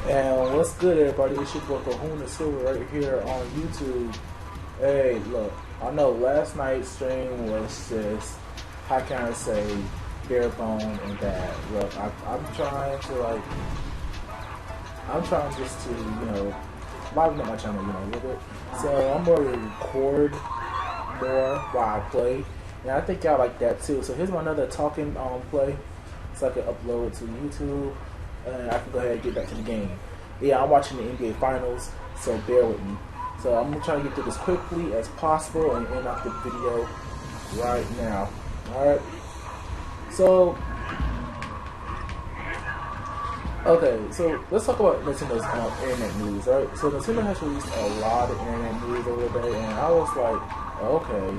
And what's good, everybody? It's your boy Kahuna Silver right here on YouTube. Hey, look, I know last night's stream was just, how can I say, bare bone and bad. Look, I'm trying to, like, I'm trying just to, liven up my channel, a little bit. So I'm going to record more while I play. And I think y'all like that too. So here's my another talking play, so I can upload to YouTube. And I can go ahead and get back to the game. Yeah, I'm watching the NBA Finals, so bear with me. So I'm going to try to get through this quickly as possible and end off the video right now. Alright? So, okay, so let's talk about Nintendo's internet news, right? So Nintendo has released a lot of internet news over the day, and I was like, okay.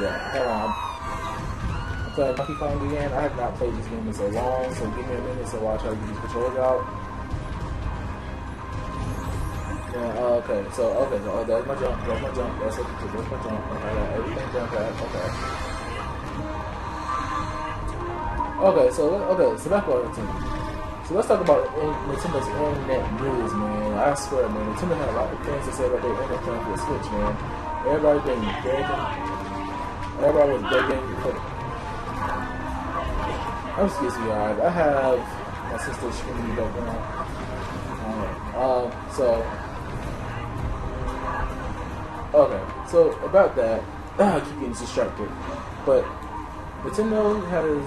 Yeah, hold on. Playing Donkey Kong again. I have not played this game in so long, so give me a minute so I'll try to get these controls out. Yeah, okay, so oh, that's my jump, that's my jump, that's my jump. Okay, I got everything done, okay. So back on Nintendo. So let's talk about Nintendo's internet news, man. I swear, man, Nintendo had a lot of things to say about their internet plan for the Switch, man. Everybody been begging. Everybody was begging for. Excuse me, guys. I have my sister screaming in the background. So about that, I keep getting distracted. But Nintendo has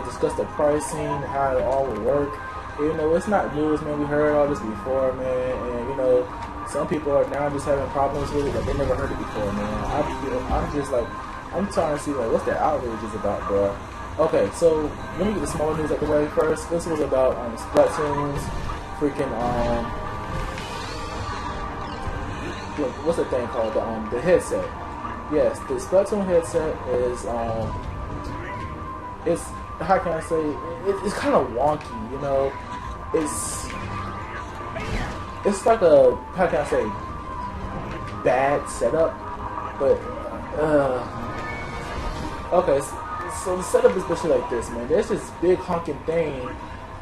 discussed the pricing, how it all will work. It's not news, man. We heard all this before, man. And some people are now just having problems with it, but they never heard it before, man. I'm just like, I'm trying to see what's the outrage is about, bro. Okay, so let me get the smaller news out the way first. This was about Splatoon's freaking what's the thing called? The headset. Yes, the Splatoon headset is it's, how can I say, it's kind of wonky, It's like a, how can I say, bad setup, but okay. So the setup is basically like this, man. There's this big honking thing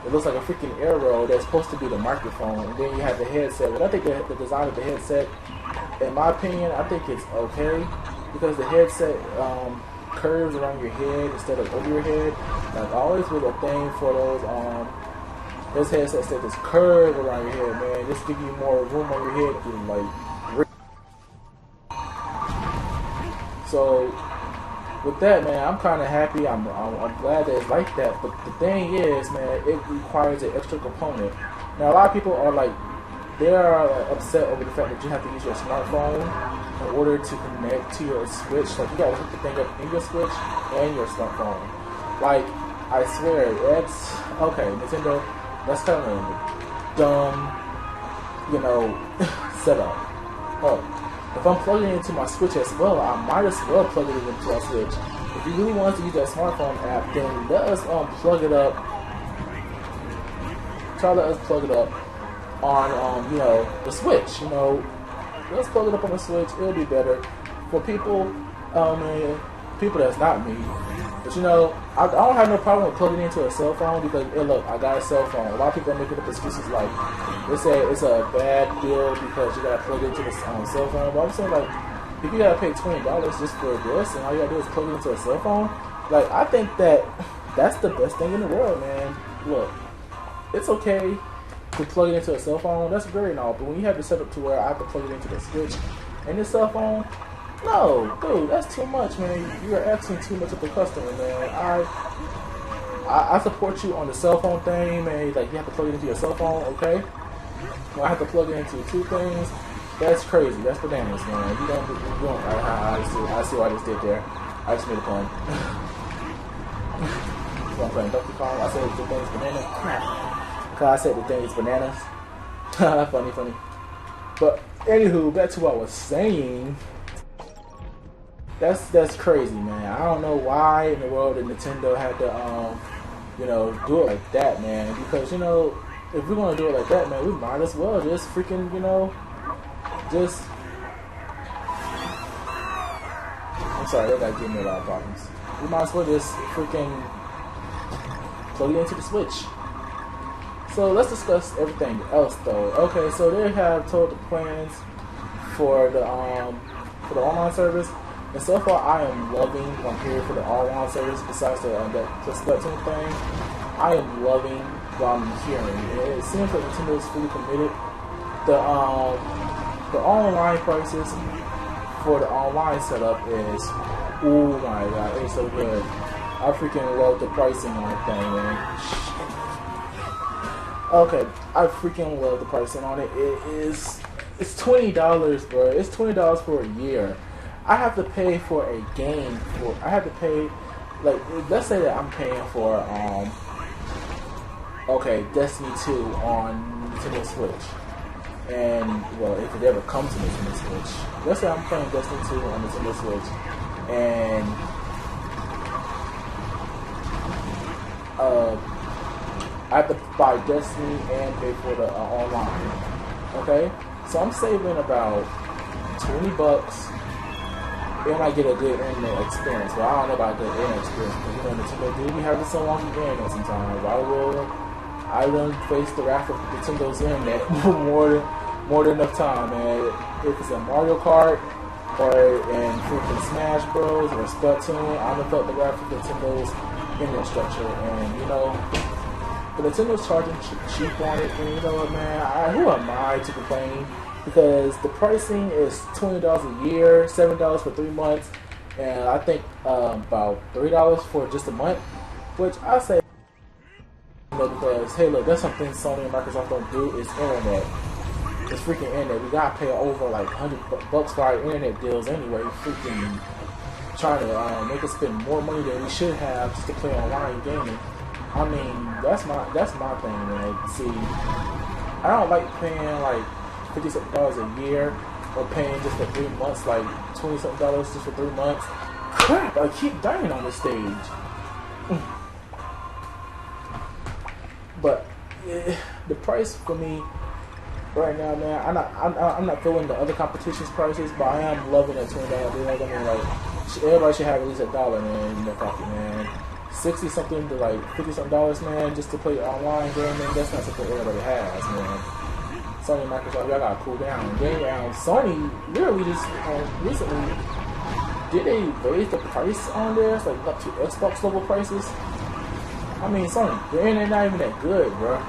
that looks like a freaking arrow that's supposed to be the microphone, and then you have the headset. But I think the design of the headset, in my opinion, I think it's okay because the headset curves around your head instead of over your head. Like I always was a thing for those headsets that just curve around your head, man. Just give you more room on your head to So. With that, man, I'm kind of happy. I'm glad that it's like that. But the thing is, man, it requires an extra component. Now, a lot of people are like, they are upset over the fact that you have to use your smartphone in order to connect to your Switch. Like, you gotta hook the thing up in your Switch and your smartphone. Like, I swear, that's okay. Nintendo, that's kind of dumb, setup. Oh. If I'm plugging it into my Switch as well, I might as well plug it into my Switch. If you really want to use that smartphone app, then let us plug it up. Let us plug it up on the Switch. Let's plug it up on the Switch. It'll be better for people. People that's not me. But I don't have no problem with plugging into a cell phone because look, I got a cell phone. A lot of people are making up excuses like they say it's a bad deal because you gotta plug it into the cell phone. But I'm saying like if you gotta pay $20 just for this and all you gotta do is plug it into a cell phone, like I think that's the best thing in the world, man. Look, it's okay to plug it into a cell phone. That's great and all, but when you have it set up to where I have to plug it into the Switch and the cell phone. No, dude, that's too much, man. You are asking too much of the customer, man. I support you on the cell phone thing, man. Like, you have to plug it into your cell phone, okay? Well, I have to plug it into two things. That's crazy. That's bananas, man. You don't. I see what I just did there. I just made a pun. So I'm playing Donkey Kong. I said the thing is bananas. Crap. Because I said the thing is bananas. Funny. But, anywho, back to what I was saying. That's crazy, man. I don't know why in the world that Nintendo had to, do it like that, man. Because, if we're gonna do it like that, man, we might as well just freaking, just. I'm sorry, that guy gave me a lot of problems. We might as well just freaking plug it into the Switch. So let's discuss everything else though. Okay, so they have told the plans for the online service, and so far I am loving what I'm hearing for the online service. Besides the Splatoon thing, I am loving what I'm hearing. It seems like Nintendo is fully committed. The online prices for the online setup is, oh my god, it's so good. I freaking love the pricing on the thing, man. Okay, I freaking love the pricing on it. It's $20, bro. It's $20 for a year. I have to pay for a game I have to pay, like, let's say that I'm paying for Destiny 2 on Nintendo Switch. And well, if it ever comes to Nintendo Switch, let's say I'm playing Destiny 2 on Nintendo Switch, and I have to buy Destiny and pay for the online. Okay, so I'm saving about $20, and I get a good internet experience. Well, I don't know about good internet experience because Nintendo do be having so long internet sometimes. I done face the wrath of Nintendo's internet more than enough time, man. If it's a Mario Kart or in freaking Smash Bros or Splatoon, I done felt the wrath of Nintendo's internet structure, and but Nintendo's charging cheap on it, and you know what, man? Who am I to complain? Because the pricing is $20 a year, $7 for 3 months, and I think about $3 for just a month, which I say. Because hey, look, that's something Sony and Microsoft don't do is internet. It's freaking internet. We gotta pay over like $100 for our internet deals anyway. Freaking trying to make us spend more money than we should have just to play online gaming. I mean, that's my thing, man. See, I don't like paying like $50-something a year or paying just for 3 months, like $20-something just for 3 months. Crap! I keep dying on this stage. But the price for me right now, man, I'm not feeling the other competition's prices, but I am loving that $20 deal. I mean, like, everybody should have at least $1, man, in their pocket, man. $60-something to like $50-something, man, just to play online gaming. That's not something everybody has, man. Sony and Microsoft, y'all gotta cool down. And then Sony literally just recently, did they raise the price on theirs, like up to Xbox level prices? I mean, Sony, the internet not even that good, bro.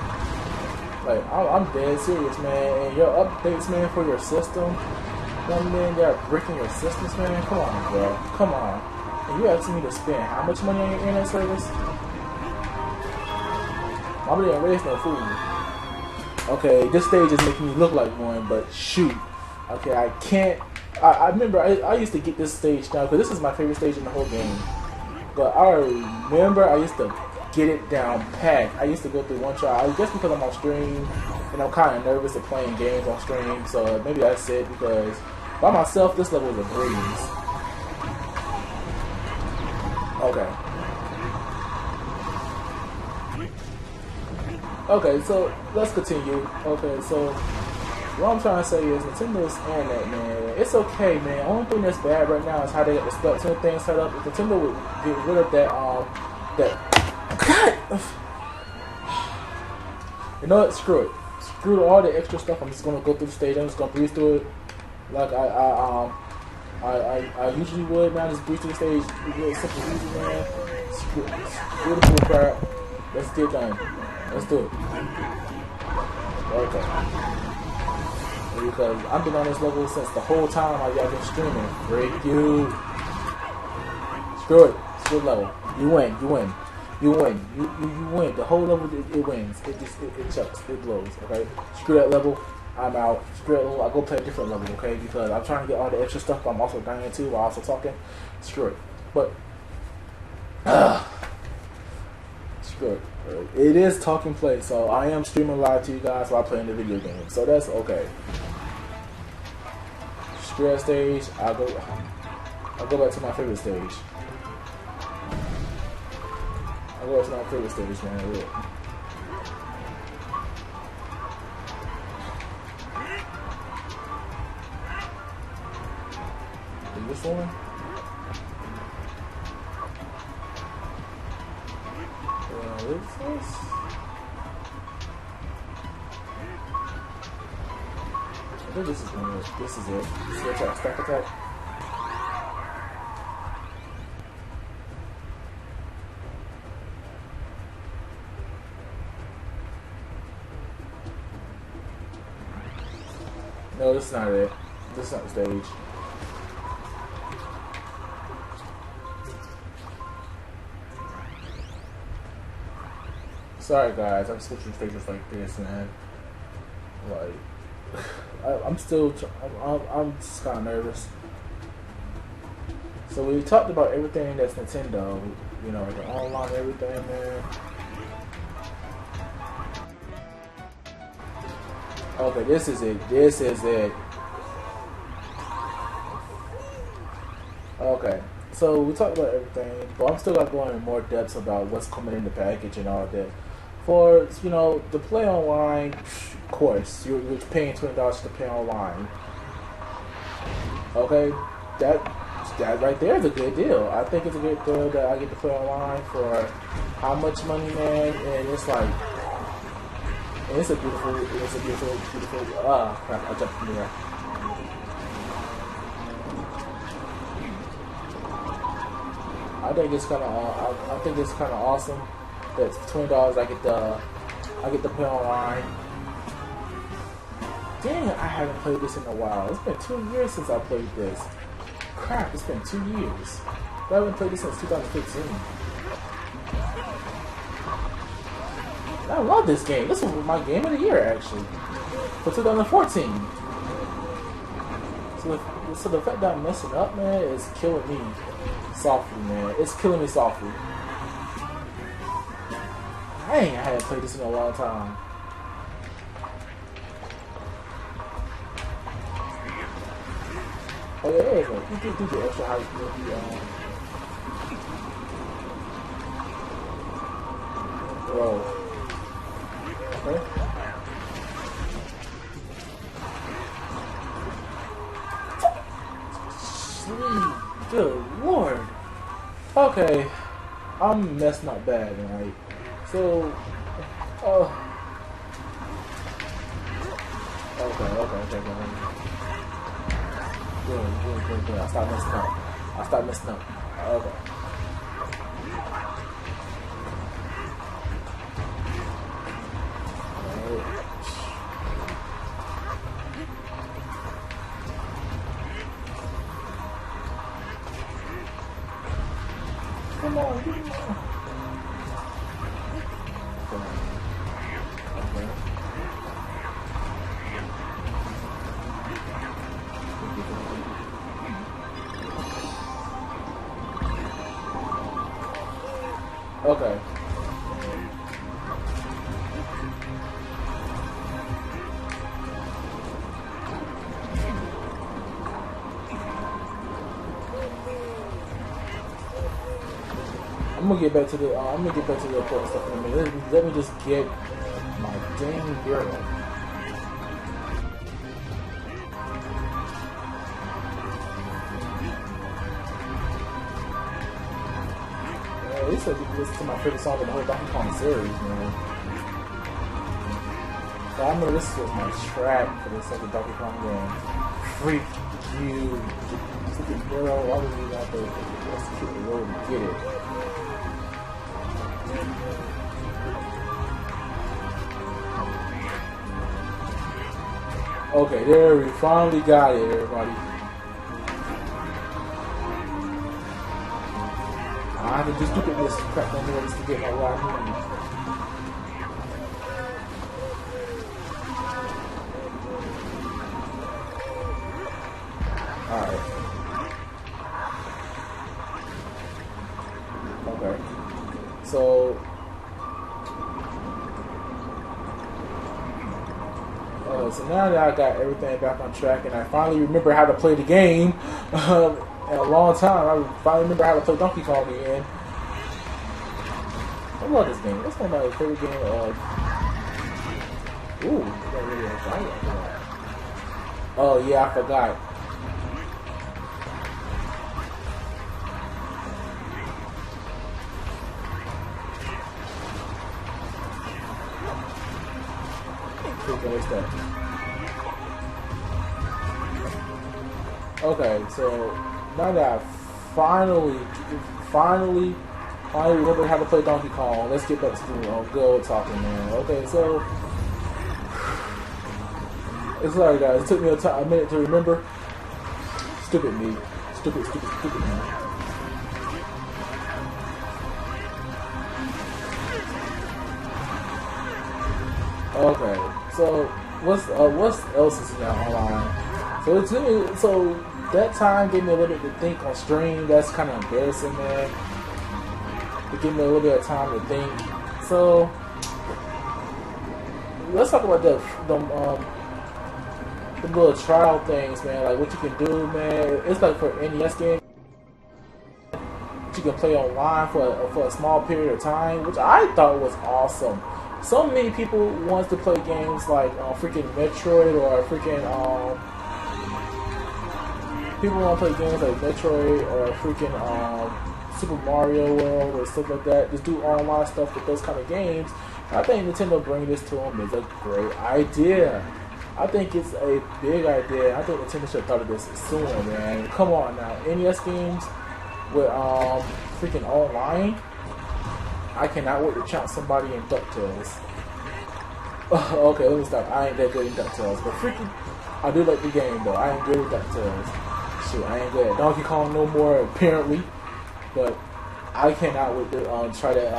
Like, I'm dead serious, man. And your updates, man, for your system, man, they're breaking your systems, man. Come on, bro. Come on. And you asking me to spend how much money on your internet service? I'm gonna raise no food. Okay, this stage is making me look like one, but shoot. Okay, I can't. I remember I used to get this stage down because this is my favorite stage in the whole game. But I remember I used to get it down packed. I used to go through one try. I guess because I'm on stream and I'm kind of nervous of playing games on stream, so maybe that's it. Because by myself, this level is a breeze. Okay. Okay, so let's continue. Okay, so what I'm trying to say is Nintendo's internet, man. It's okay, man. Only thing that's bad right now is how they got the Splatoon thing set up. If Nintendo would get rid of that, God! You know what? Screw it. Screw all the extra stuff. I'm just gonna go through the stage. I'm just gonna breeze through it, like I usually would. Man, just breeze through the stage. It's really simple, easy, man. Screw the cool crap. Let's get done. Let's do it. Okay. Because I've been on this level since the whole time I've been streaming. Freak you. Screw it. Screw the level. You win. You win. You win. You win. The whole level, it wins. It chucks. It blows. Okay? Screw that level. I'm out. Screw that level. I'll go play a different level, okay? Because I'm trying to get all the extra stuff, but I'm also dying too while also talking. Screw it. But, screw it. It is talking play, so I am streaming live to you guys while playing the video game. So that's okay. Screw that stage. I'll go back to my favorite stage. I'll go back to my favorite stage, man. Look. This one? What is this? I think this is one. This is it. Skill attack, stack attack. No, this is not it. This is not the stage. Sorry guys, I'm switching stages like this, man. Like, I'm just kind of nervous. So we talked about everything that's Nintendo, you know, the online everything, man. Okay, this is it. This is it. Okay, so we talked about everything, but I'm still gonna go in more depth about what's coming in the package and all that. For, you know, the play online, of course, you're paying $20 to play online. Okay, that right there is a good deal. I think it's a good deal that I get to play online for how much money, man? And it's like, and it's a beautiful, crap, I jumped in the air. I think it's kind of, I think it's kind of awesome. That's $20. I get to play online. Dang, I haven't played this in a while. It's been 2 years since I played this. Crap, it's been 2 years. I haven't played this since 2015. I love this game. This was my game of the year, actually, for 2014. So the fact that I'm messing up, man, is killing me softly, man. It's killing me softly. Dang, I hadn't played this in a long time. Oh yeah, there you go. You do the extra height. Roll. Okay. Sweet. Good lord. Okay. I'm messing up bad, right? So, okay. Good. I start messing up. Okay. Come on. Okay. I'm gonna get back to the important stuff in a minute. Let me just get my dang girl. They said you can listen to my favorite song in the whole Donkey Kong series, man. So I remember this was my track for the second Donkey Kong game. Freak you. Freaking girl, why would you out there? Let's keep the road and get it. Okay, there we finally got it, everybody. I have to do stupid this crap in order to get my what I need. Alright. Okay. So now that I got everything back on track and I finally remember how to play the game in a long time, I finally remember how to play Donkey Kong again. I love this game. That's one of my favorite games. Ooh, got really a giant after that. Oh yeah, I forgot. freaking what's that? Okay, so now that I finally remember how to play Donkey Kong, let's get back to the good old talking, man. Okay, so it's sorry guys, it took me a minute to remember. Stupid me. Stupid me. Okay, so what's else is now online? So it took me, so that time gave me a little bit to think on stream. That's kind of embarrassing, man. It gave me a little bit of time to think. So let's talk about the little trial things, man. Like what you can do, man. It's like for NES game, you can play online for a small period of time, which I thought was awesome. So many people wants to play games like freaking Metroid or freaking people want to play games like Metroid or freaking Super Mario World or stuff like that. Just do online stuff with those kind of games. I think Nintendo bringing this to them is a great idea. I think it's a big idea. I think Nintendo should have thought of this sooner, man. Come on now, NES games with freaking online. I cannot wait to challenge somebody in DuckTales. Okay, let me stop. I ain't that good in DuckTales, but freaking, I do like the game though. I ain't good at DuckTales. Shoot, I ain't good at Donkey Kong no more apparently, but I cannot wait to try that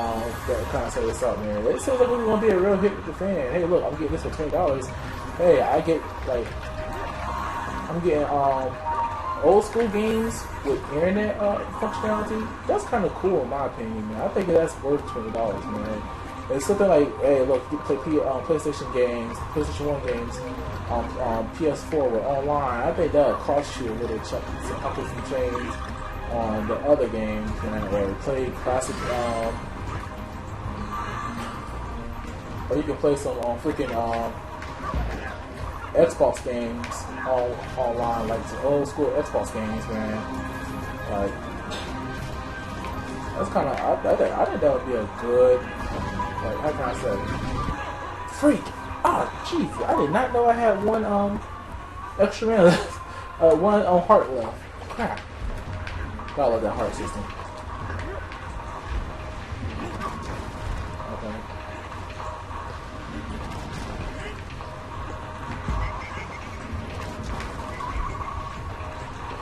console this out, man. It seems like we're gonna be a real hit with the fan. Hey, look, I'm getting this for $20. Hey, I'm getting old school games with internet functionality. That's kind of cool in my opinion, man. I think that's worth $20, man. It's something like, hey, look, you can play PlayStation games, PlayStation 1 games on PS4 with online. I think that'll cost you a little chunk, some change on the other games, man. Or play classic, or you can play some freaking Xbox games online, like some old school Xbox games, man. Like that's kind of I think that would be a good, like, how can I say, freak. Oh jeez, I did not know I had one extra man left, one heart left. Crap. I love that heart system. Okay.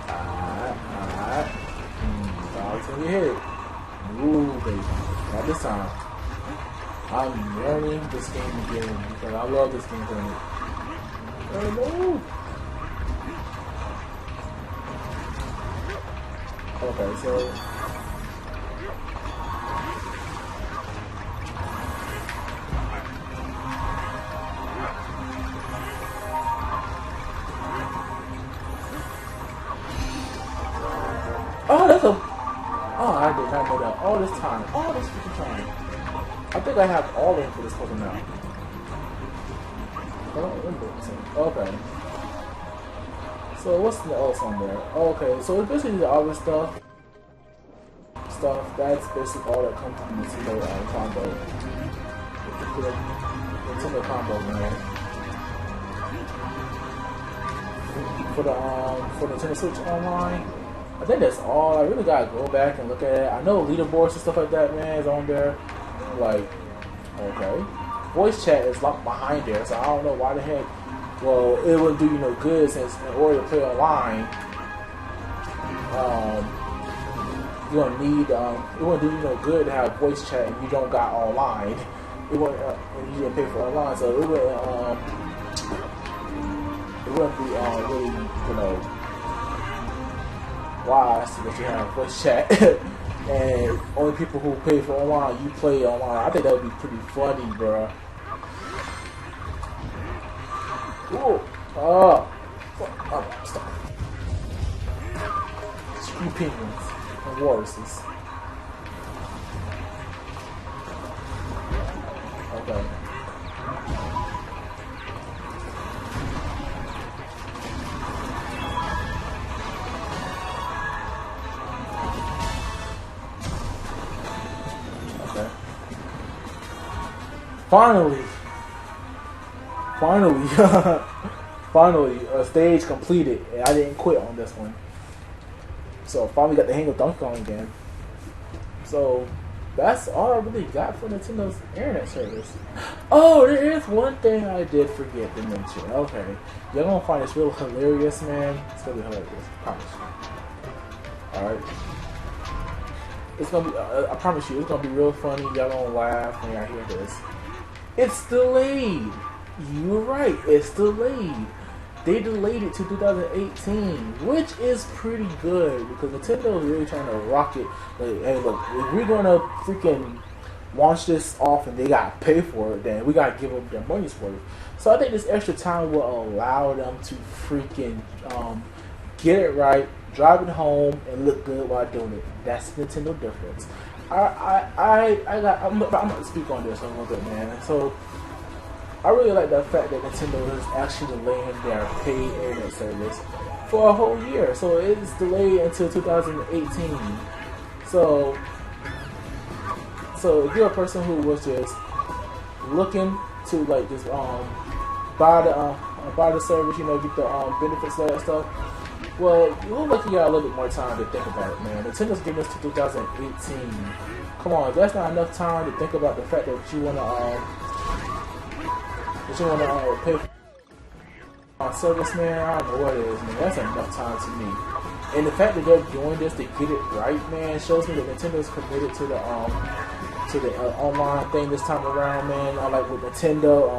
Alright. Dog's gonna get hit. Ooh, baby. Not this time. I'm learning this game again because I love this game. Oh no! Okay, so I did not know that all this freaking time. I think I have all of them for this puzzle now. I don't remember. Okay. So what's else on there? Okay, so it's basically the other stuff. That's basically all that comes from the Nintendo combo. The Nintendo combo, man. For Nintendo Switch Online, I think that's all. I really gotta go back and look at it. I know leaderboards and stuff like that, man, is on there. Like, okay, voice chat is locked behind there, so I don't know why the heck. Well, it wouldn't do you no good since in order to play online, you're gonna need. It wouldn't do you no good to have voice chat and you don't got online. It wouldn't, and you didn't pay for online, so it wouldn't be really, wise that you have voice chat. And only people who pay for online, you play online. I think that would be pretty funny, bruh. Ooh. Stop. Screw penguins and walruses. Okay. finally, finally, a stage completed, and I didn't quit on this one. So finally got the hang of Donkey Kong again. So that's all I really got for Nintendo's internet service. Oh, there is one thing I did forget to mention. Okay, y'all gonna find this real hilarious, man. It's gonna be hilarious, I promise you. All right, it's gonna be. I promise you, it's gonna be real funny. Y'all gonna laugh when y'all hear this. It's delayed. You're right. It's delayed. They delayed it to 2018, which is pretty good because Nintendo is really trying to rock it. Like, hey, look, if we're gonna freaking launch this off and they gotta pay for it, then we gotta give them their money's worth. So I think this extra time will allow them to freaking get it right, drive it home, and look good while doing it. That's the Nintendo difference. I'm about to speak on this a little bit, man. So I really like the fact that Nintendo is actually delaying their paid internet service for a whole year. So it's delayed until 2018. So if you're a person who was just looking to like just buy the service, you know, get the benefits and all that stuff, well, you look like you got a little bit more time to think about it, man. Nintendo's giving us to 2018. Come on, if that's not enough time to think about the fact that you wanna pay for service, man, I don't know what it is, man. That's enough time to me. And the fact that they're doing this to get it right, man, shows me that Nintendo's committed to the online thing this time around, man. I like with Nintendo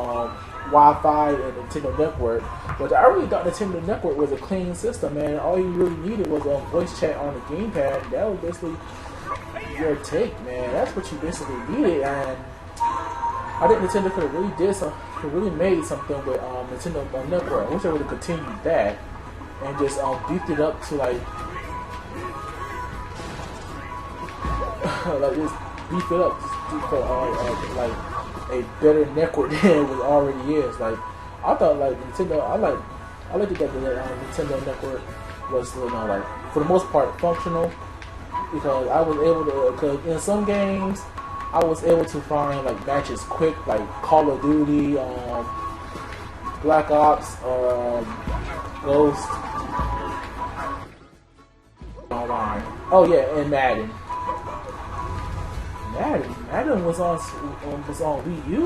Wi-Fi and Nintendo Network, but I really thought Nintendo Network was a clean system, man. All you really needed was a voice chat on the gamepad. That was basically your take, man. That's what you basically needed, and I think Nintendo could have really made something with Nintendo Network. I wish I would have continued that and just beefed it up to like just beef it up to like a better network than it already is. Like I thought, like Nintendo, I like that the Nintendo Network was, you know, like for the most part functional, because I was able to, because in some games I was able to find like matches quick, like Call of Duty, Black Ops, Ghost online. Oh yeah, and Madden. Madden was on Wii U.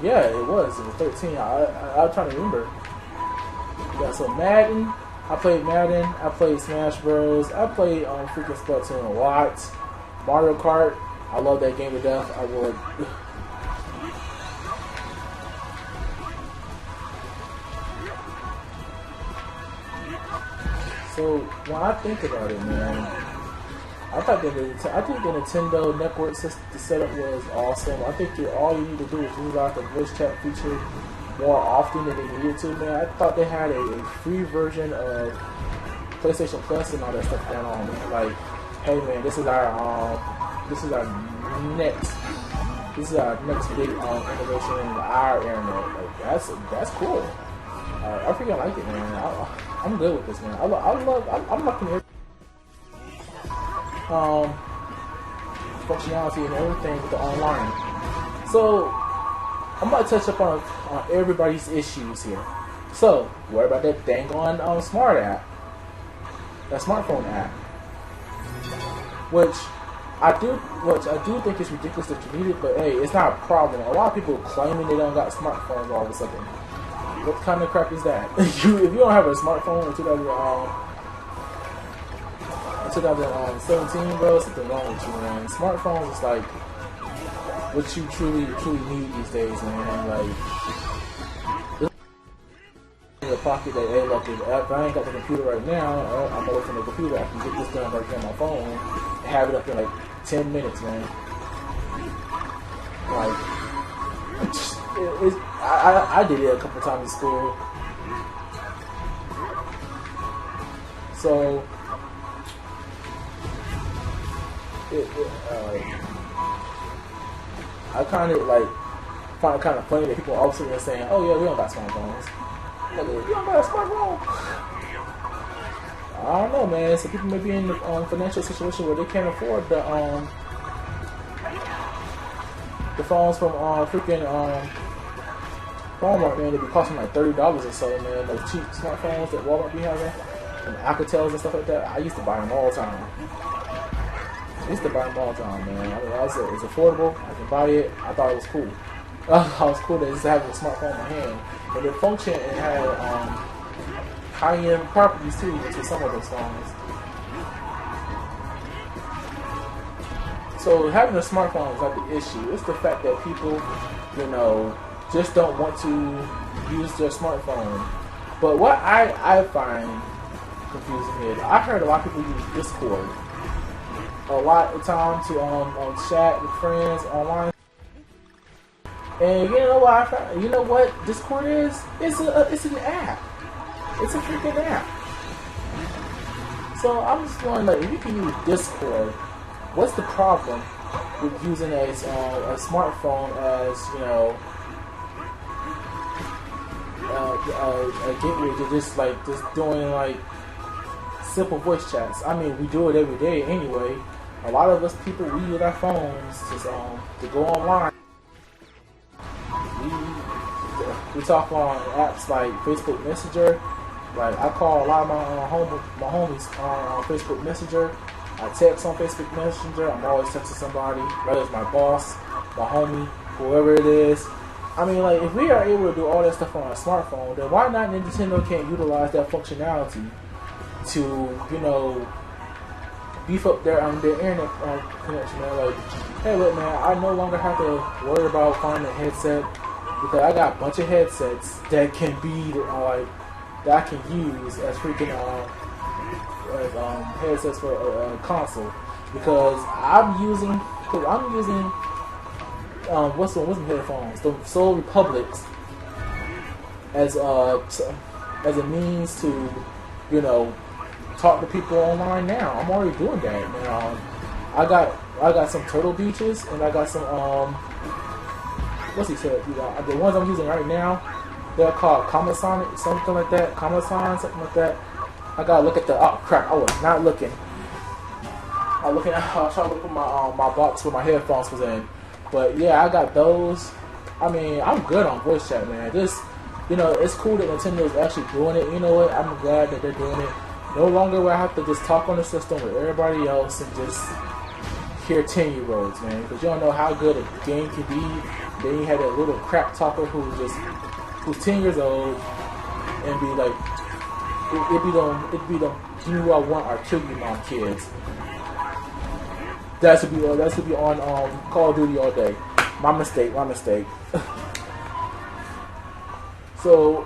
Yeah, it was 13. I'm trying to remember. Yeah, so Madden. I played Madden. I played Smash Bros. I played freaking Splatoon a lot. Mario Kart. I love that game to death. I would. So when I think about it, man, I think the Nintendo Network setup was awesome. I think all you need to do is use out the voice chat feature more often than they needed to, man. I thought they had a free version of PlayStation Plus and all that stuff going on, man. Like, hey man, this is our next big innovation in our internet. Like that's cool. I freaking like it, man. I'm good with this, man. I'm liking it. Functionality and everything with the online. So I'm about to touch up on everybody's issues here. So what about that dang on that smartphone app, which I do think is ridiculous that you need it, but hey, it's not a problem. A lot of people claiming they don't got smartphones all of a sudden. What kind of crap is that? If you don't have a smartphone in 2017, bro, something wrong with you, man. Smartphones is like what you truly need these days, man. Like this in your pocket that, hey, look, if I ain't got the computer right now, I'm away from the computer, I can get this done right here on my phone and have it up in like 10 minutes, man. Like I did it a couple times in school. So I kind of like find it kind of funny that people all of a sudden are saying, "Oh yeah, we don't got smartphones." Like, you don't got a smartphone? I don't know, man. Some people may be in the financial situation where they can't afford The phones from freaking Walmart, man, they be costing like $30 or so, man. Those cheap smartphones that Walmart be having, and Alcatels and stuff like that. I used to buy them all the time. Man. I mean, it's affordable. I can buy it. I thought it was cool. I thought it was cool to just have a smartphone in my hand. And it functioned and had high-end properties too to some of those phones. So having a smartphone is not the issue. It's the fact that people, just don't want to use their smartphone. But what I find confusing is I heard a lot of people use Discord a lot of time to chat with friends online. And you know what I found? You know what Discord is? It's an app. It's a freaking app. So I'm just wondering, like, if you can use Discord, what's the problem with using a smartphone as a gateway to just doing like simple voice chats? I mean, we do it every day anyway. A lot of us people, we use our phones to go online. We talk on apps like Facebook Messenger. Like, I call a lot of my homies on Facebook Messenger. I text on Facebook Messenger. I'm always texting somebody, whether it's my boss, my homie, whoever it is. I mean, like, if we are able to do all that stuff on a smartphone, then why not Nintendo can't utilize that functionality to, beef up their internet connection, man? Like, hey, look, man, I no longer have to worry about finding a headset because I got a bunch of headsets that can be that I can use as freaking headsets for a console, because I'm using what's the headphones, the Soul Republics, as a means to talk to people online now. I'm already doing that now. I got some Turtle Beaches, and I got some what's he said? The ones I'm using right now, they're called Comasonic, something like that. Comason, something like that. I gotta look at the. Oh crap! I was not looking. I was trying to look at my box where my headphones was in. But yeah, I got those. I mean, I'm good on voice chat, man. It's cool that Nintendo's actually doing it. You know what? I'm glad that they're doing it. No longer will I have to just talk on the system with everybody else and just hear 10-year-olds, man. Because you don't know how good a game can be. Then you had that little crap talker who's 10 years old and be like, it'd be them, you know, I want or kill you, mom, kids. That should be on Call of Duty all day. My mistake. So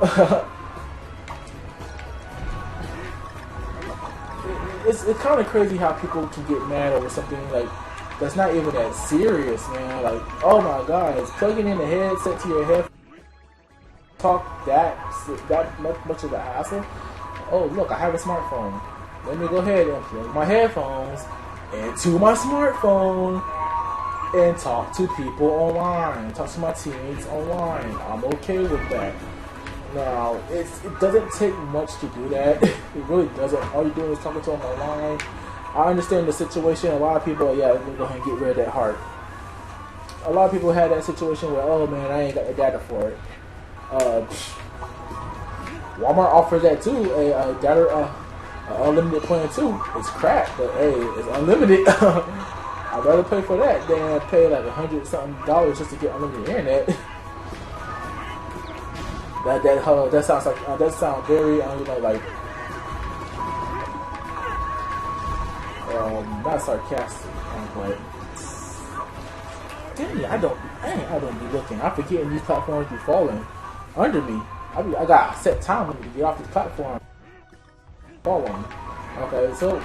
it's kind of crazy how people can get mad over something like that's not even that serious, man. Like, oh my god, it's plugging in the headset to your head. Talk that much of a hassle. Oh look, I have a smartphone. Let me go ahead and plug my headphones into my smartphone and talk to people online, talk to my teammates online. I'm okay with that. Now, it doesn't take much to do that. It really doesn't. All you're doing is talking to them online. I understand the situation. A lot of people, let me go ahead and get rid of that heart. A lot of people had that situation where, oh man, I ain't got the data for it. Walmart offers that too, a data unlimited plan too. It's crap, but hey, it's unlimited. I'd rather pay for that than pay like $100-something just to get unlimited internet. That sounds like that sounds very not sarcastic, but dang, I don't be looking. I'm forgetting these platforms be falling under me. I got a set time limit to get off this platform. Fall on me. Okay, so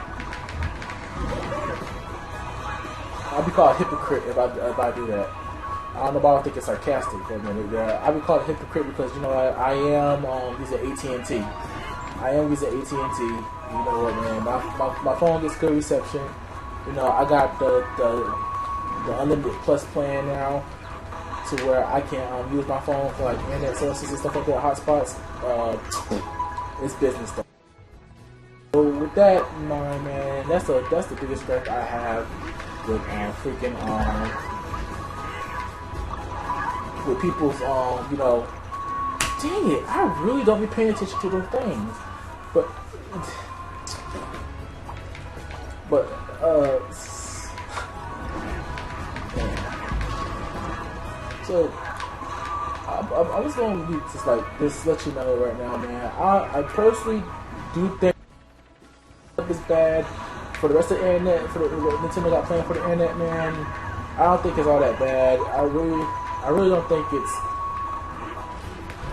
I'll be called a hypocrite if I do that. I don't know about I think it's sarcastic for a minute. I'll be called a hypocrite because I am using AT&T. I am using AT&T. You know what, man? My phone gets good reception. I got the unlimited plus plan now, to where I can use my phone for like internet services and stuff like that, hotspots. It's business stuff. So with that in mind, man, that's the biggest gripe I have with freaking with people's dang it, I really don't be paying attention to those things. But so I was going to just let you know right now, man. I personally do think it's bad for the rest of the internet, for what Nintendo got planned for the internet, man. I don't think it's all that bad. I really don't think it's.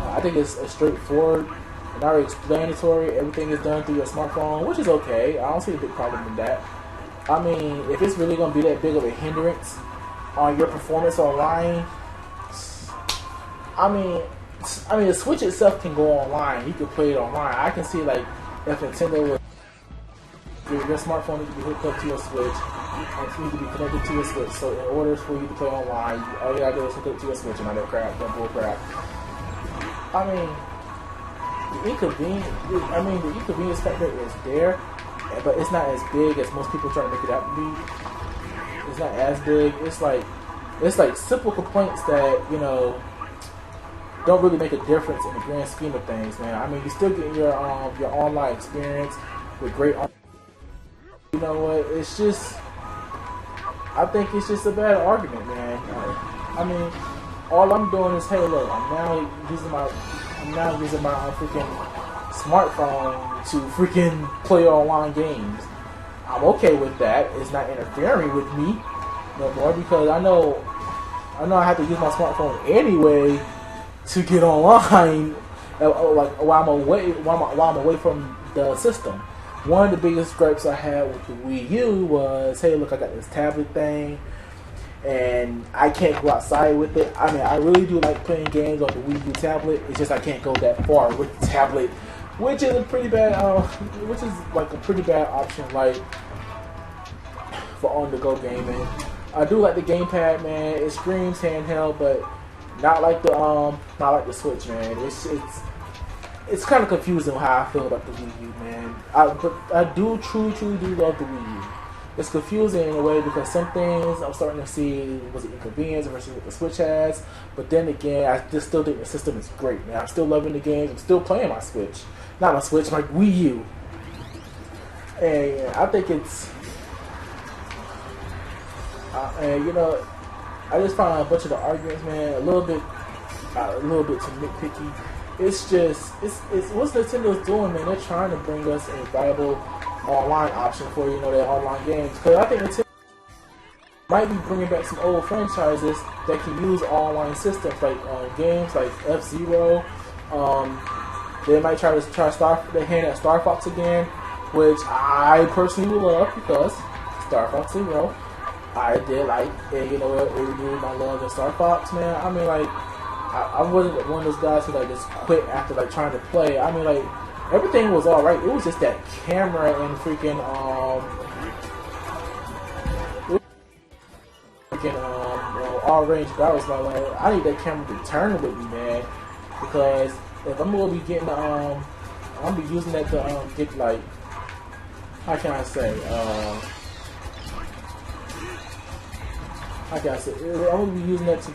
I think it's straightforward and already explanatory. Everything is done through your smartphone, which is okay. I don't see a big problem in that. I mean, if it's really going to be that big of a hindrance on your performance online, I mean, the Switch itself can go online. You can play it online. I can see if Nintendo was your smartphone needs to be hooked up to your Switch, and you need to be connected to your Switch. So in order for you to play online, all you gotta do is hook up to your Switch and all that crap, that bull crap. I mean, the inconvenience factor is there, but it's not as big as most people try to make it out to be. It's not as big. It's like simple complaints that don't really make a difference in the grand scheme of things, man. I mean, you still get your online experience with great. You know what? I think it's just a bad argument, man. I mean, all I'm doing is, hey, look, I'm now using my freaking smartphone to freaking play online games. I'm okay with that. It's not interfering with me no more because I know I have to use my smartphone anyway to get online, while I'm away from the system. One of the biggest gripes I had with the Wii U was, hey, look, I got this tablet thing, and I can't go outside with it. I mean, I really do like playing games on the Wii U tablet. It's just I can't go that far with the tablet, which is a pretty bad option, for on-the-go gaming. I do like the gamepad, man. It screams handheld, but not like the Switch, man. It's kind of confusing how I feel about the Wii U, man. But I do truly do love the Wii U. It's confusing in a way because some things I'm starting to see was an inconvenience versus what the Switch has. But then again, I just still think the system is great, man. I'm still loving the games. I'm still playing my Switch. Not my Switch, my Wii U. And I think it's... I just found a bunch of the arguments, man, a little bit too nitpicky. It's what's Nintendo's doing, man. They're trying to bring us a viable online option for their online games. Because I think Nintendo might be bringing back some old franchises that can use online systems, like games like F-Zero. They might try their hand at Star Fox again, which I personally would love because Star Fox Zero, I did like, and it renewed my love in Star Fox, man. I mean, I wasn't one of those guys who just quit after trying to play. I mean, everything was all right. It was just that camera and freaking all-range battles. I need that camera to turn with me, man, because if I'm gonna be getting I'm gonna be using that to get how can I say I'm gonna be using that to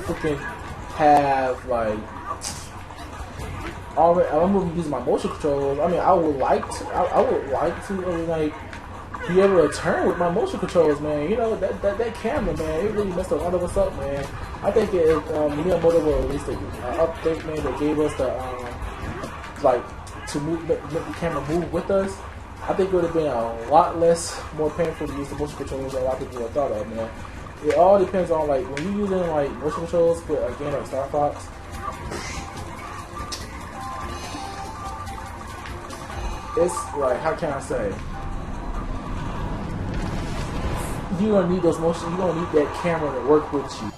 freaking have I'm gonna be using my motion controls. I mean, I would like to be able to turn with my motion controls, man. That camera, man, it really messed a lot of us up, man. I think if Miyamoto will release an update, man, that gave us to make the camera move with us, I think it would have been a lot more painful to use the motion controls than a lot of people would have thought of, man. It all depends on when you're using motion controls for a game like Star Fox. It's how can I say? You're gonna need those motion. You're gonna need that camera to work with you.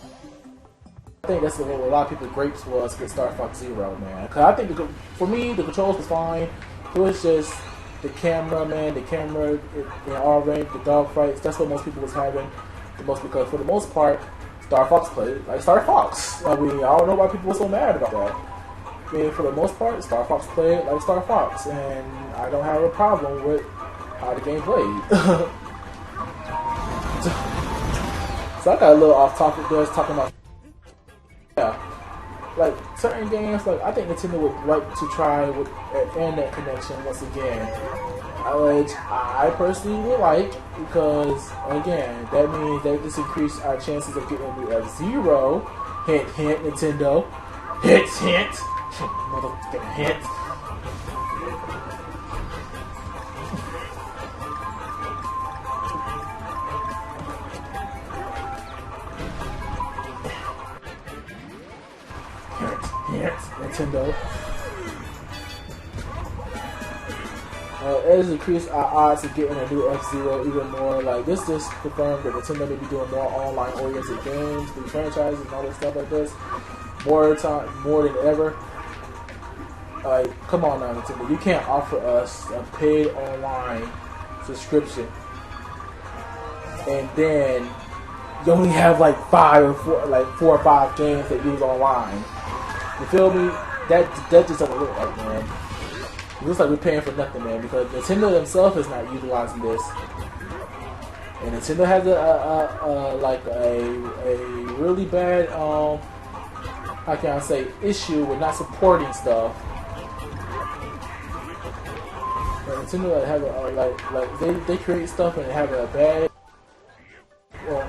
I think that's what a lot of people grapes was with Star Fox Zero, man. Cause I think for me the controls was fine. It was just the camera, man. The camera in all range, the dog fights. That's what most people was having the most, because for the most part, Star Fox played like Star Fox. I mean, I don't know why people were so mad about that. I mean, for the most part, Star Fox played like Star Fox, and I don't have a problem with how the game played. So I got a little off topic there, talking about like certain games. Like I think Nintendo would like to try with an internet connection once again, which I personally would like because again that means they just increase our chances of getting a new F-Zero. Hint, hint, Nintendo. Hint, hint. Motherfucking hint. Nintendo. It has increased our odds of getting a new F-Zero even more. Like this just confirmed that Nintendo may be doing more online-oriented games, new franchises, and all that stuff like this. More than ever. Like, come on now, Nintendo. You can't offer us a paid online subscription, and then you only have like four or five games that use online. You feel me? That just doesn't look right, man. It looks like we're paying for nothing, man, because Nintendo themselves is not utilizing this, and Nintendo has a really bad how can I say issue with not supporting stuff. And Nintendo have they create stuff and have a bad. Well,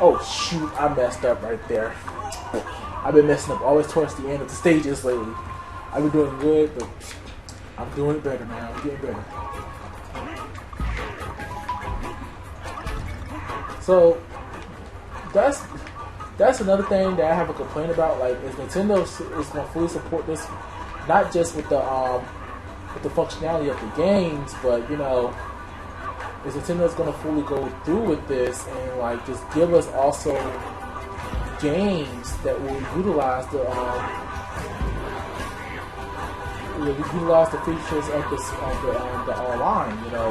oh shoot, I messed up right there. I've been messing up always towards the end of the stages lately. I've been doing good, but I'm doing it better, man. I'm getting better. So that's another thing that I have a complaint about. Like, is Nintendo is going to fully support this, not just with the functionality of the games, but you know, is Nintendo's going to fully go through with this and like just give us also games that will utilize the features of the online, you know,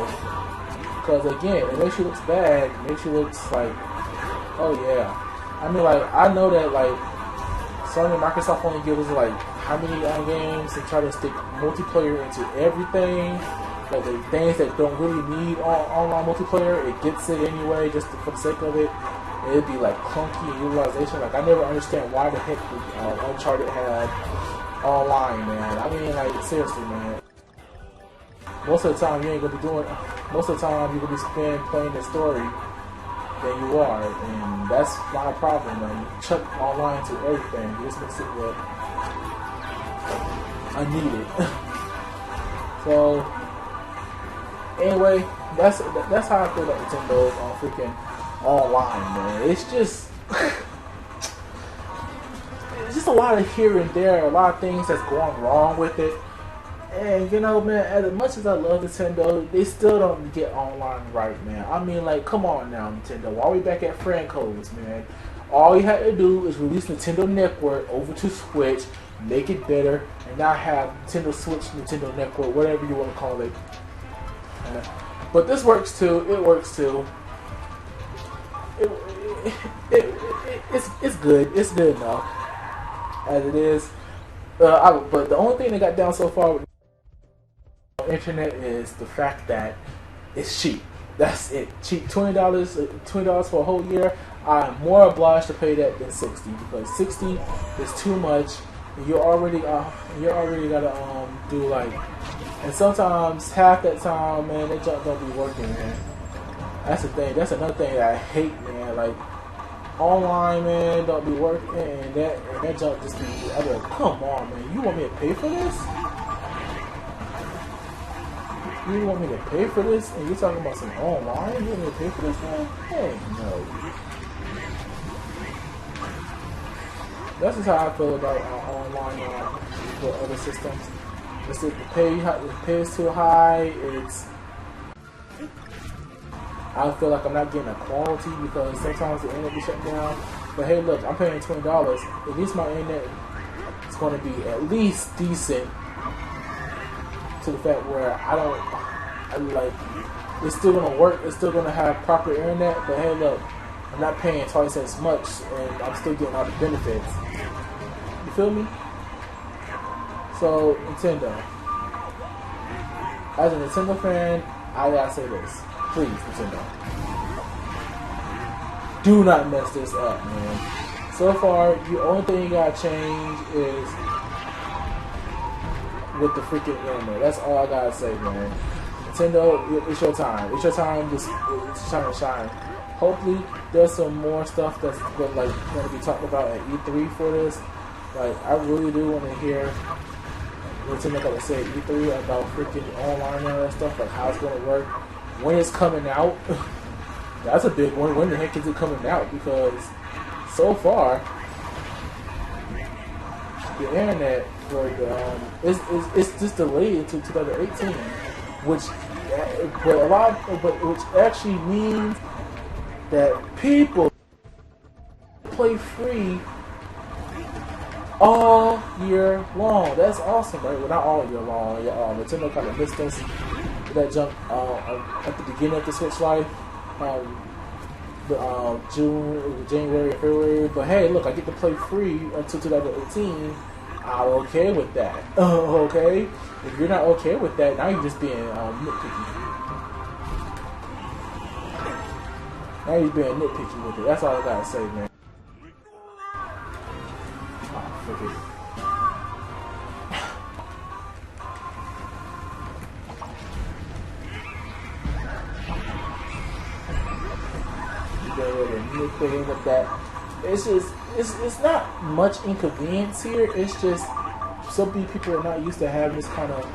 because again, it makes you look bad, it makes you look like, oh yeah, I mean, like I know that like Sony and Microsoft only give us like how many games and try to stick multiplayer into everything, like the things that don't really need online multiplayer, it gets it anyway just for the sake of it. It'd be like clunky utilization. Like I never understand why the heck Uncharted had online, man. I mean, like seriously, man. Most of the time you ain't gonna be doing. Most of the time you're gonna be playing the story than you are, and that's my problem, man. You chuck online to everything. It just makes it look unneeded. So anyway, that's how I feel about Nintendo's freaking online, man. It's just a lot of here and there, a lot of things that's going wrong with it. And you know, man, as much as I love Nintendo, they still don't get online right, man. I mean, like, come on now, Nintendo. Why are we back at Franco's, man? All you had to do is release Nintendo Network over to Switch, make it better, and now have Nintendo Switch, Nintendo Network, whatever you want to call it. But this works too. It works too. It's good. It's good enough as it is. But the only thing that got down so far with the internet is the fact that it's cheap. That's it. Cheap. $20 for a whole year. I'm more obliged to pay that than $60 because $60 is too much. You're already gotta do like, and sometimes half that time, man, that junk don't be working, man. That's the thing. That's another thing that I hate, man. Like online, man, don't be working, and that junk just be. I be like, come on, man. You want me to pay for this? You want me to pay for this? And you're talking about some online? You want me to pay for this, man? Hey, no. That's just how I feel about online for other systems. It's the pay is too high. I feel like I'm not getting a quality because sometimes the internet be shut down. But hey, look, I'm paying $20. At least my internet is going to be at least decent to the fact where it's still going to work. It's still going to have proper internet. But hey, look, I'm not paying twice as much, and I'm still getting all the benefits. You feel me? So Nintendo, as a Nintendo fan, I gotta say this. Please, Nintendo. Do not mess this up, man. So far, the only thing you gotta change is with the freaking internet. That's all I gotta say, man. Nintendo, it's your time. It's your time. It's your time to shine. Hopefully, there's some more stuff that's going to be talked about at E3 for this. Like, I really do want to hear Nintendo got to say at E3 about freaking online and all that stuff, like how it's going to work, when it's coming out. That's a big one. When the heck is it coming out? Because so far, the internet for the it's just delayed until 2018, which actually means that people play free all year long. That's awesome, right? Well, not all year long. Nintendo kind of missed us with that jump at the beginning of the Switch life. June, January, February. But hey, look, I get to play free until 2018. I'm okay with that. Okay? If you're not okay with that, now you're just being nitpicky. Now you're being nitpicky with it. That's all I gotta say, man. Oh, forget it. Nitpicking with that. It's just it's not much inconvenience here. It's just some people are not used to having this kind of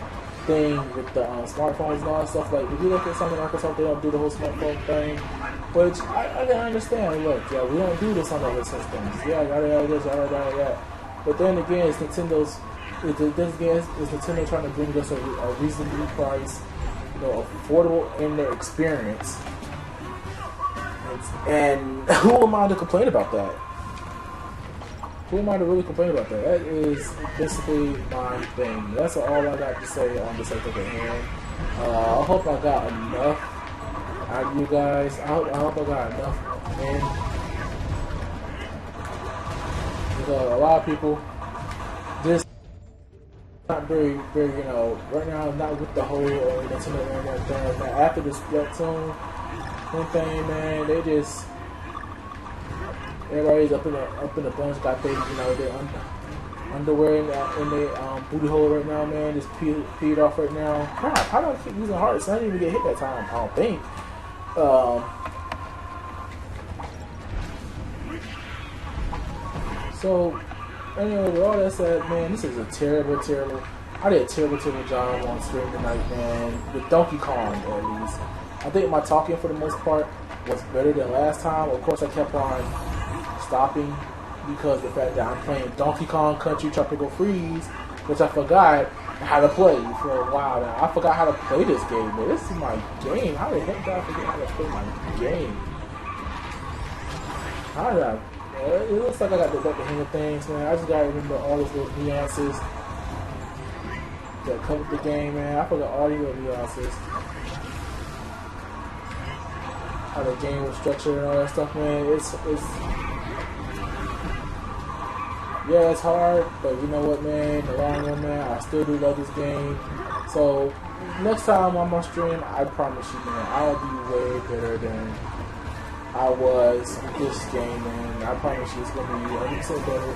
thing with the smartphones and all that stuff. Like if you look at something like Microsoft, they don't do the whole smartphone thing, which I can understand. Look, yeah, we don't do this on other systems. Yeah, yada. But then again, it's Nintendo's. It's Nintendo trying to bring us a reasonably priced, affordable internet experience. And who am I to complain about that? Who am I to really complain about that? That is basically my thing. That's all I got to say on the subject at hand. I hope I got enough out of you guys. I hope I got enough. And a lot of people just not very, right now not with the whole Nintendo internet thing. After the Splatoon thing, man, they just everybody's up in a bunch, got their their underwear in their booty hole right now, man. Just peed off right now. Crap, how do I keep using hearts? I didn't even get hit that time. I don't think. So anyway, with all that said, man, this is a terrible. I did a terrible job on stream tonight, man. With Donkey Kong, at least. I think my talking, for the most part, was better than last time. Of course, I kept on stopping because of the fact that I'm playing Donkey Kong Country Tropical Freeze, which I forgot how to play for a while now. I forgot how to play this game, man. This is my game. How the heck did I forget how to play my game? How did I? It looks like I got the hang of things, man. I just gotta remember all those little nuances that come with the game, man. I forgot all these little nuances. How the game was structured and all that stuff, man. It's hard, but you know what, man? In the long run, man, I still do love this game. So next time I'm on stream, I promise you, man, I'll be way better than I was with this game, man. I promise you, it's gonna be 100% better.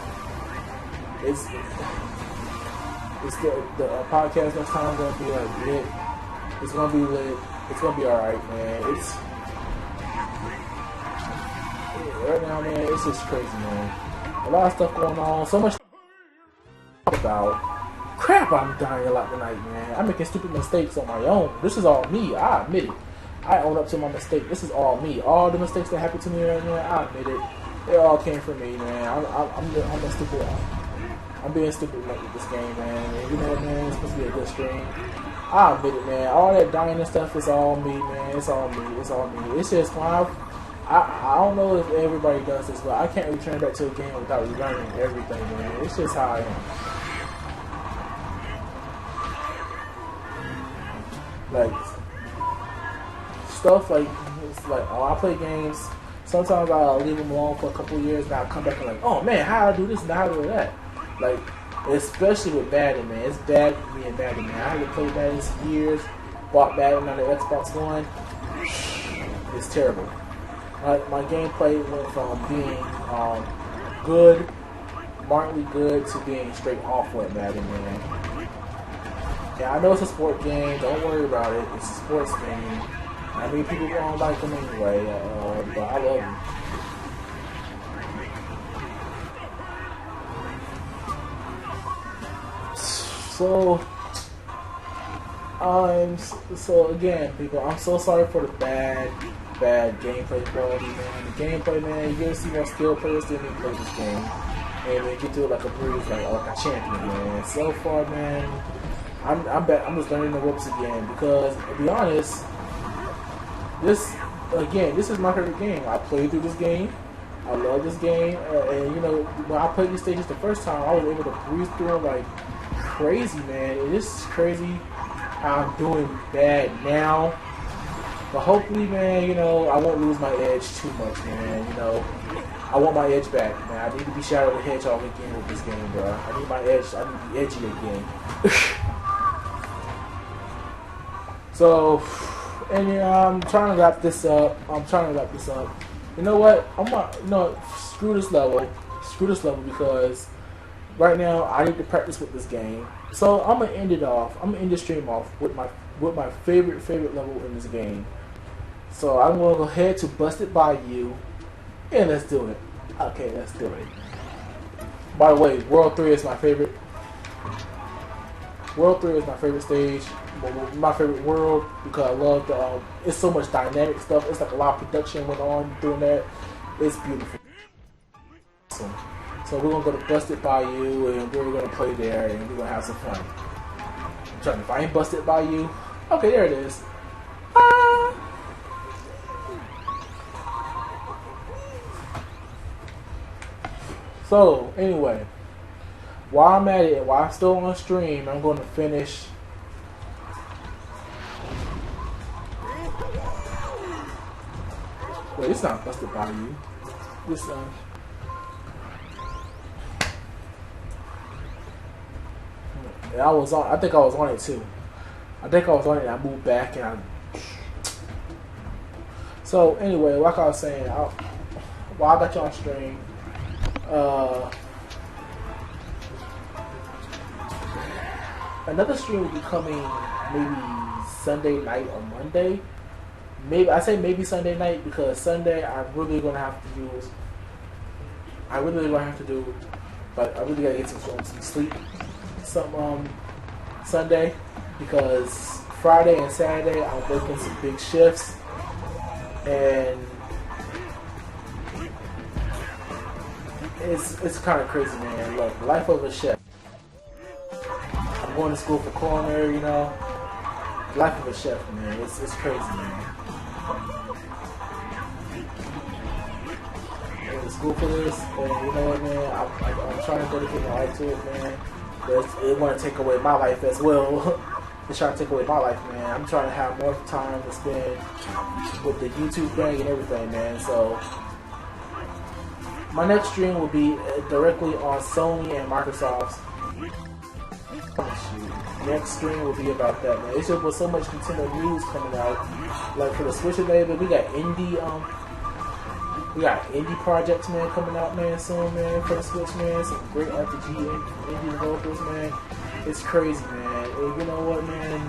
It's the podcast next time gonna be like lit. It's gonna be lit. It's gonna be alright, man. Right now, man, it's just crazy, man. A lot of stuff going on. So much about. Crap, I'm dying a lot tonight, man. I'm making stupid mistakes on my own. This is all me. I admit it. I own up to my mistake. This is all me. All the mistakes that happened to me right now, I admit it. It all came from me, man. I'm a stupid. I'm being stupid with this game, man. And you know what, man? It's supposed to be a good stream. I admit it, man. All that dying and stuff is all me, man. It's all me. It's all me. It's just when I don't know if everybody does this, but I can't return back to a game without relearning everything, man. It's just how I am. Like, stuff like, it's like, I play games, sometimes I'll leave them alone for a couple of years, and I'll come back and like, oh man, how do I do this and how do I do that? Like, especially with Madden, man. It's bad for me and Madden, man. I haven't played Madden in years, bought Madden on the Xbox One. It's terrible. my gameplay went from being good, markedly good, to being straight awful at Madden, man. Yeah, I know it's a sport game. Don't worry about it. It's a sports game. I mean, people don't like them anyway, but I love them. So again, people, I'm so sorry for the bad gameplay quality, man. The gameplay, man, you're gonna see more skilled players than me play this game, and they get to it like a breeze, like a champion, man. So far, man, I'm just learning the ropes again because, to be honest, this is my favorite game. I played through this game. I love this game, and you know, when I played these stages the first time, I was able to breeze through them like crazy, man. It is crazy how I'm doing bad now, but hopefully, man, you know, I won't lose my edge too much, man. You know, I want my edge back, man. I need to be Shadow the Hedgehog again with this game, bro. I need my edge. I need to be edgy again. So, and I'm trying to wrap this up. You know what? Screw this level. Screw this level because right now I need to practice with this game. So I'm gonna end it off. I'm gonna end the stream off with my favorite level in this game. So I'm gonna go ahead to Busted Bayou, and let's do it. Okay, let's do it. By the way, World 3 is my favorite. World 3 is my favorite stage, my favorite world, because I love the. It's so much dynamic stuff. It's like a lot of production went on doing that. It's beautiful. Awesome. So we're gonna go to Busted Bayou, and we're gonna play there, and we're gonna have some fun. I'm trying to find Busted Bayou. Okay, there it is. So anyway, while I'm at it, while I'm still on stream, I'm going to finish. Wait, it's not Busted Bayou. This I was on. I think I was on it too. I think I was on it. And I moved back, and I. So anyway, like I was saying, while I got you on stream, another stream will be coming maybe Sunday night or Monday. Maybe I say maybe Sunday night because Sunday I'm really gonna have to use. I really gonna have to do, but I really gotta get some sleep. Sunday because Friday and Saturday I'm working some big shifts and it's kind of crazy, man. Look, life of a chef. I'm going to school for culinary, you know. Life of a chef, man. It's crazy, man. I went to school for this, and you know what, man? I'm trying to dedicate my life to it, man. It want to take away my life as well. It's trying to take away my life, man. I'm trying to have more time to spend with the YouTube thing and everything, man. So my next stream will be directly on Sony and Microsoft's. Next stream will be about that, man. It's just with so much Nintendo news coming out. Like for the Switch available, we got indie projects, man, coming out, man, soon, man, for the Switch, man. Some great RPG indie developers, man. It's crazy, man. And you know what, man?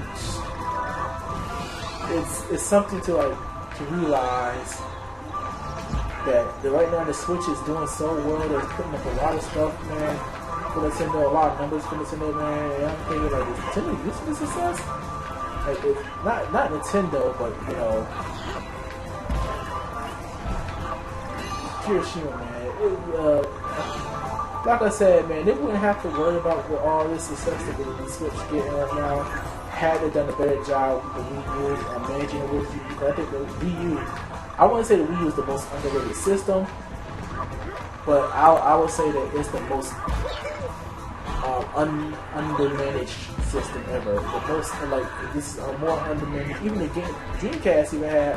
It's something to realize that right now the Switch is doing so well. They're putting up a lot of stuff, man, for Nintendo, a lot of numbers for Nintendo, man. And I'm thinking, like, is Nintendo used to this success? Like, it's not Nintendo, but you know, Kirishima, man. Like I said, man, they wouldn't have to worry about what all this success that the Switch getting right now. Had they done a better job with the Wii U managing the Wii U. I think the Wii U, I wouldn't say the Wii U is the most underrated system, but I would say that it's the most undermanaged system ever. The most, like, this is more undermanaged. Even the Dreamcast even had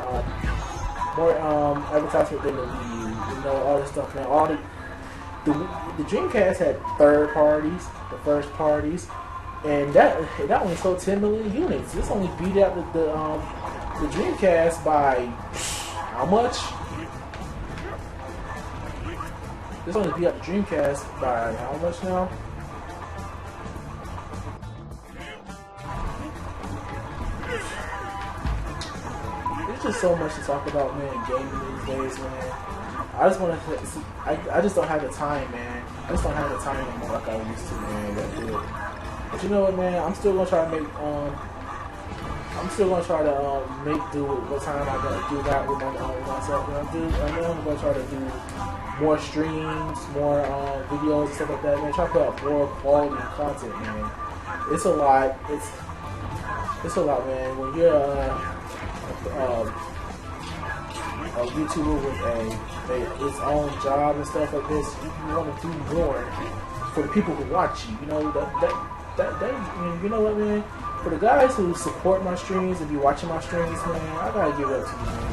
more advertisement than the Wii U. You know, all this stuff, man. All the Dreamcast had third parties, the first parties, and that only sold 10 million units. This only beat out the Dreamcast by how much? This one is beat up the Dreamcast by how much now? There's just so much to talk about, man, gaming these days, man. I just want to, I just don't have the time, man. I just don't have the time anymore like I used to, man. That do it. But you know what, man? I'm still gonna try to make, make do with what time I gotta do that with myself. And I'm gonna try to do more streams, more videos and stuff like that, man. Try to put out more quality content, man. It's a lot. It's a lot, man. When you're a YouTuber with its own job and stuff like this, you want to do more for the people who watch you. You know you know what, man? For the guys who support my streams and be watching my streams, man, I gotta give it up to you, man.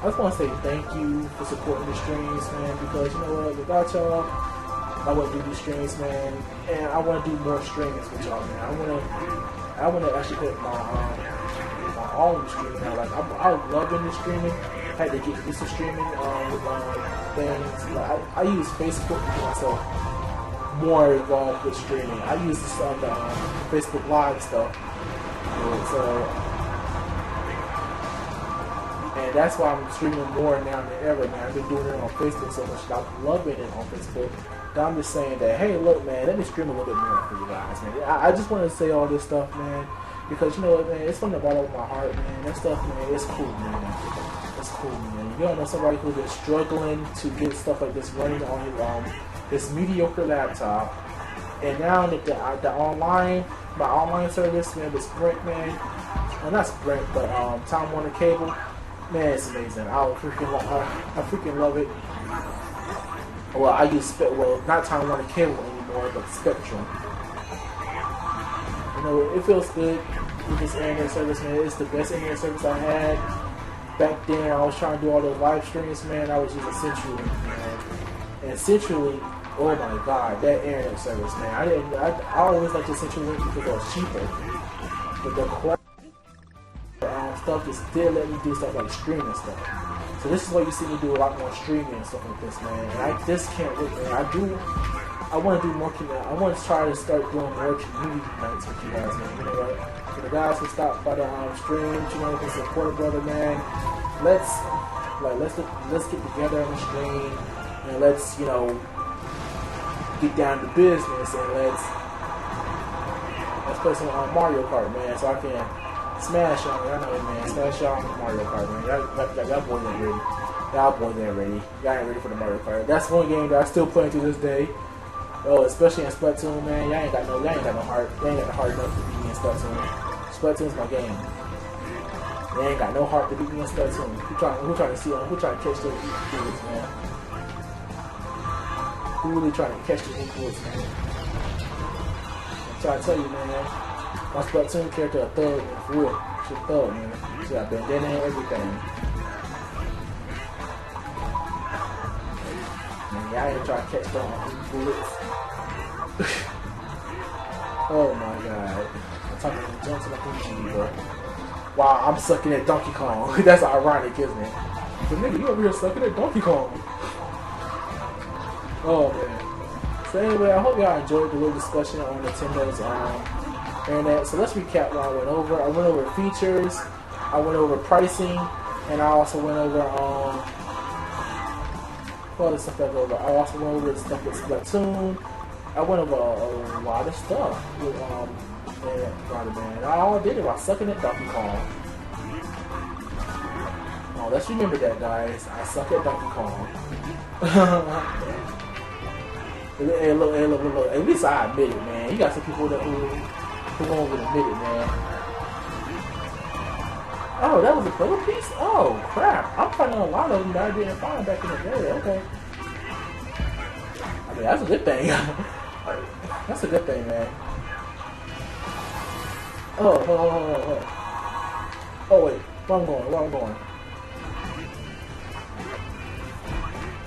I just want to say thank you for supporting the streams, man, because you know what, without y'all, I wouldn't do these streams, man, and I want to do more streams with y'all, man. I want to actually put my own streaming now. Like, I love in the streaming. I had to get used to streaming with things. Like, I use Facebook to get myself more involved with streaming. I use this Facebook Live stuff. And that's why I'm streaming more now than ever, man. I've been doing it on Facebook so much. I'm loving it on Facebook. But I'm just saying that, hey, look, man, let me stream a little bit more for you guys, man. I just want to say all this stuff, man, because you know what, man, it's from the bottom of my heart, man. That stuff, man, it's cool, man. It's cool, man. You don't know somebody who's been struggling to get stuff like this running on this mediocre laptop, and now that my online service, man, the Sprint, man, well, not Sprint, but Time Warner Cable, man, it's amazing. I freaking love it. Well, I use not Time Warner Cable anymore, but Spectrum. You know, it feels good with this internet service, man. It's the best internet service I had. Back then, I was trying to do all those live streams, man. I was using CenturyLink, man. And CenturyLink, oh my god, that internet service, man. I always liked the CenturyLink because it was cheaper. But the quality stuff just did let me do stuff like streaming stuff. So this is why you see me do a lot more streaming and stuff like this, man. And I just can't wait, man. I want to do more. I want to try to start doing more community nights with you guys, man. You know what? For the guys who stop by the streams, you know, who support a brother, man. Let's get together on the stream and let's, you know, get down to business and let's play some Mario Kart, man, so I can smash on me. I know, man. Smash on Mario Kart, man. Y'all boys ain't ready. Y'all boys ain't ready. Y'all ain't ready for the Mario Kart. That's one game that I still play to this day. Oh, especially in Splatoon, man. Y'all ain't got no heart. Y'all ain't got the heart enough to beat me in Splatoon. Splatoon's my game. They ain't got no heart to beat me in Splatoon. Who trying to catch those bullets, man? Who really trying to catch those bullets, man? I'm trying to tell you, man. My Splatoon character a thug, man, for real. She's a thug, man. She got bandana and everything. Man, y'all ain't trying to catch those bullets. Oh my god. I'm talking to jumps in the Fuji, bro. Wow, I'm sucking at Donkey Kong. That's ironic, isn't it? But nigga, you over here sucking at Donkey Kong. Oh man. So anyway, I hope y'all enjoyed the little discussion on Nintendo's internet. So let's recap what I went over. I went over features, I went over pricing, and I also went over what other stuff I go over. I also went over stuff with Splatoon. I went over a lot of stuff with man. I all did it by sucking at Donkey Kong. Oh, let's remember that, guys. I suck at Donkey Kong. Hey, look. At least I admit it, man. You got some people who won't even admit it, man. Oh, that was a puzzle piece? Oh, crap. I'm finding a lot of them that I didn't find back in the day. Okay. I mean, that's a good thing. That's a good thing, man. Oh, wait. Where I'm going?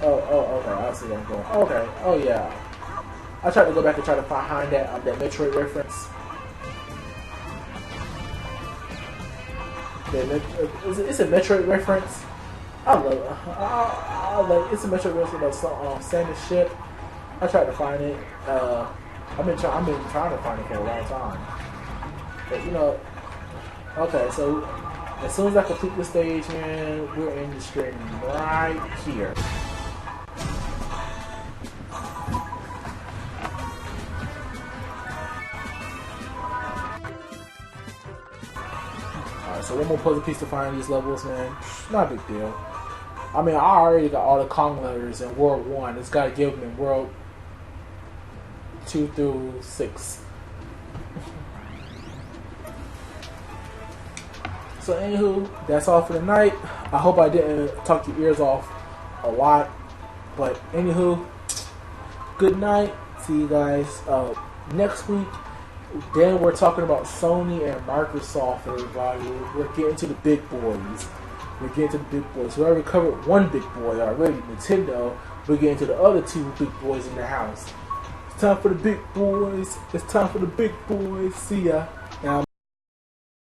Oh, okay. I see where I'm going. Okay. Oh, yeah. I tried to go back and try to find that Metroid reference. It's a Metroid reference. I love it. I like it's a Metro Wrestling about Santa's ship. I tried to find it. I've been trying to find it for a long time. But you know, okay. So as soon as I complete the stage, man, we're in the stream right here. Alright, so one more puzzle piece to find these levels, man. Not a big deal. I mean, I already got all the Kong letters in World 1. It's got to give them in World 2 through 6. So, anywho, that's all for tonight. I hope I didn't talk your ears off a lot. But, anywho, good night. See you guys next week. Then we're talking about Sony and Microsoft, everybody. We're getting to the big boys. We're getting to the big boys. We already covered one big boy already, Nintendo. We're getting to the other two big boys in the house. It's time for the big boys. It's time for the big boys. See ya.